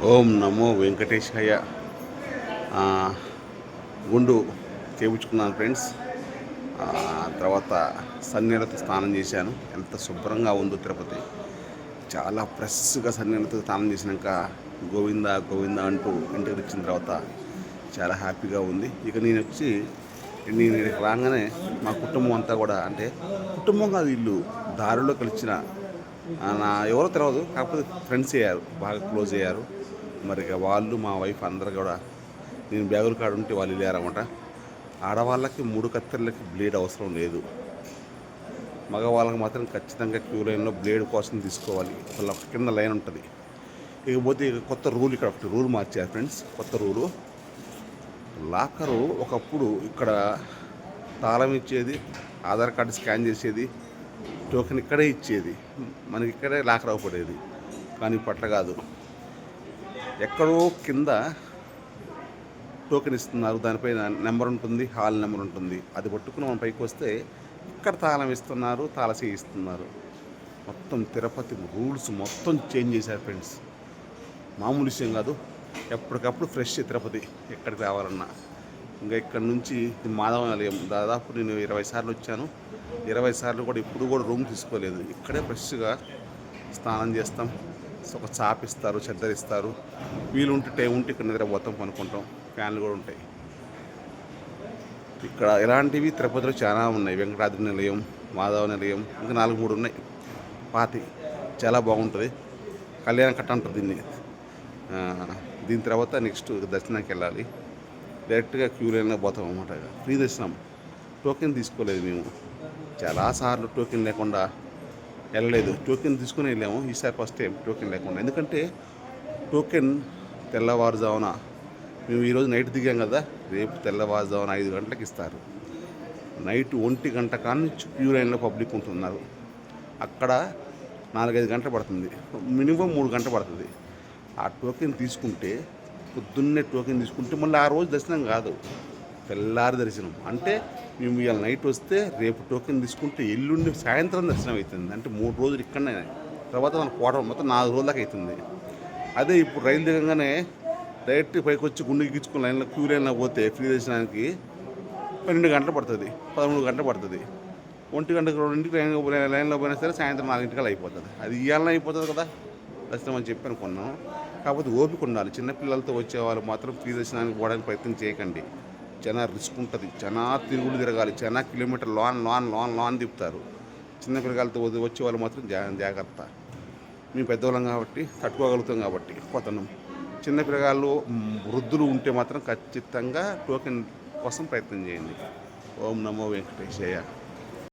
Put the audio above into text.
ఓం నమో వెంకటేశాయ. ఆ, గుండు చేయించుకున్నాను ఫ్రెండ్స్. తర్వాత సన్నీళ్ళతో స్నానం చేశాను. ఎంత శుభ్రంగా ఉందో తిరుపతి. చాలా ఫ్రెష్గా సన్నీళ్ళతో స్నానం చేసినాక గోవింద గోవింద అంటూ ఇంటికి వచ్చిన తర్వాత చాలా హ్యాపీగా ఉంది. ఇక నేను ఇక్కడికి రాగానే మా కుటుంబం అంతా కూడా, అంటే కుటుంబం కాదు, ఇల్లు దారిలో కలిసిన నా ఎవరో తెలియదు, కాకపోతే ఫ్రెండ్స్ అయ్యారు, బాగా క్లోజ్ అయ్యారు. మరి ఇక వాళ్ళు మా వైఫ్ అందరు కూడా నేను బ్యాగుల కాడ ఉంటే వాళ్ళు వెళ్ళారన్నమాట. ఆడవాళ్ళకి 3 కత్తెరలకి బ్లేడ్ అవసరం లేదు, మగవాళ్ళకి మాత్రం ఖచ్చితంగా క్యూ లైన్లో బ్లేడ్ కోసం తీసుకోవాలి. వాళ్ళ కింద లైన్ ఉంటుంది. ఇకపోతే ఇక కొత్త రూల్, ఇక్కడ ఒకటి రూల్ మార్చారు ఫ్రెండ్స్. కొత్త రూలు, లాకరు ఒకప్పుడు ఇక్కడ తాళం ఇచ్చేది, ఆధార్ కార్డు స్కాన్ చేసేది, టోకెన్ ఇక్కడే ఇచ్చేది, మనకి ఇక్కడే లాకర్ అవ్వబడేది. కానీ పట్ల కాదు, ఎక్కడో కింద టోకెన్ ఇస్తున్నారు, దానిపైన నెంబర్ ఉంటుంది, హాల్ నెంబర్ ఉంటుంది. అది పట్టుకుని మనం పైకి వస్తే ఇక్కడ తాళం ఇస్తున్నారు, తాళసే ఇస్తున్నారు. మొత్తం తిరుపతి రూల్స్ మొత్తం చేంజ్ చేశారు ఫ్రెండ్స్. మామూలు విషయం కాదు. ఎప్పటికప్పుడు ఫ్రెష్ తిరుపతి ఎక్కడికి రావాలన్నా. ఇంకా ఇక్కడ నుంచి మాధవాలయం దాదాపు నేను 20 సార్లు వచ్చాను. 20 సార్లు కూడా ఇప్పుడు కూడా రూమ్ తీసుకోలేదు. ఇక్కడే ఫ్రెష్గా స్నానం చేస్తాం. ఒక చాప్ ఇస్తారు, చెద్దరిస్తారు. వీలుంటే టైం ఉంటే ఇక్కడ నిద్రపోతాం, పనుకుంటాం. ఫ్యాన్లు కూడా ఉంటాయి. ఇక్కడ ఇలాంటివి తిరుపతిలో చాలా ఉన్నాయి. వెంకటాద్రి నిలయం, మాధవ నిలయం, ఇంకా 4-3 ఉన్నాయి. పాతి చాలా బాగుంటుంది. కళ్యాణ కట్ట అంటారు దీన్ని. దీని తర్వాత నెక్స్ట్ దర్శనానికి వెళ్ళాలి. డైరెక్ట్గా క్యూ లైన్లో పోతాం అన్నమాట. ఫ్రీ దర్శనం, టోకెన్ తీసుకోలేదు మేము. చాలాసార్లు టోకెన్ లేకుండా వెళ్ళలేదు. టోకెన్ తీసుకుని వెళ్ళాము. ఈసారి ఫస్ట్ టైం టోకెన్ లేకుండా. ఎందుకంటే టోకెన్ తెల్లవారుజామున, మేము ఈరోజు నైట్ దిగాం కదా, రేపు తెల్లవారుజామున 5 గంటలకు ఇస్తారు. నైట్ 1 గంట కానీ క్యూ లైన్లో పబ్లిక్ ఉంటున్నారు. అక్కడ 4-5 గంటలు పడుతుంది, మినిమం 3 గంటలు పడుతుంది. ఆ టోకెన్ తీసుకుంటే, పొద్దున్నే టోకెన్ తీసుకుంటే మళ్ళీ ఆ రోజు దర్శనం కాదు, తెల్లారి దర్శనం. అంటే మేము ఇవాళ నైట్ వస్తే రేపు టోకెన్ తీసుకుంటే ఎల్లుండి సాయంత్రం దర్శనం అవుతుంది. అంటే 3 రోజులు ఇక్కడనే, తర్వాత మన కోట మొత్తం 4 రోజుల దాకా అవుతుంది. అదే ఇప్పుడు రైలు దిగంగానే డైరెక్ట్ పైకి వచ్చి గుండె ఎక్కించుకుని లైన్లో క్యూ లైన్లో పోతే ఫ్రీ దర్శనానికి 12 గంటలు పడుతుంది, 13 గంటలు పడుతుంది. 1 గంటకు 2 లైన్లో పోయినా సరే సాయంత్రం 4 గంటలు అయిపోతుంది. అది ఇవాళ అయిపోతుంది కదా దర్శనం అని చెప్పి అనుకున్నాం. కాకపోతే ఓపిక ఉండాలి. చిన్నపిల్లలతో వచ్చేవాళ్ళు మాత్రం ఫ్రీ దర్శనానికి పోవడానికి ప్రయత్నం చేయకండి. చాలా రిస్క్ ఉంటుంది, చాలా తిరుగులు తిరగాలి, చాలా కిలోమీటర్ లాన్ తిప్పుతారు. చిన్న పిల్లలతో వచ్చే వాళ్ళు మాత్రం జాగ్రత్త. మేము పెద్దవాళ్ళం కాబట్టి తట్టుకోగలుగుతాం కాబట్టి పోతున్నాం. చిన్న పిల్లగాళ్ళు, వృద్ధులు ఉంటే మాత్రం ఖచ్చితంగా టోకెన్ కోసం ప్రయత్నం చేయండి. ఓం నమో వెంకటేశయ్య.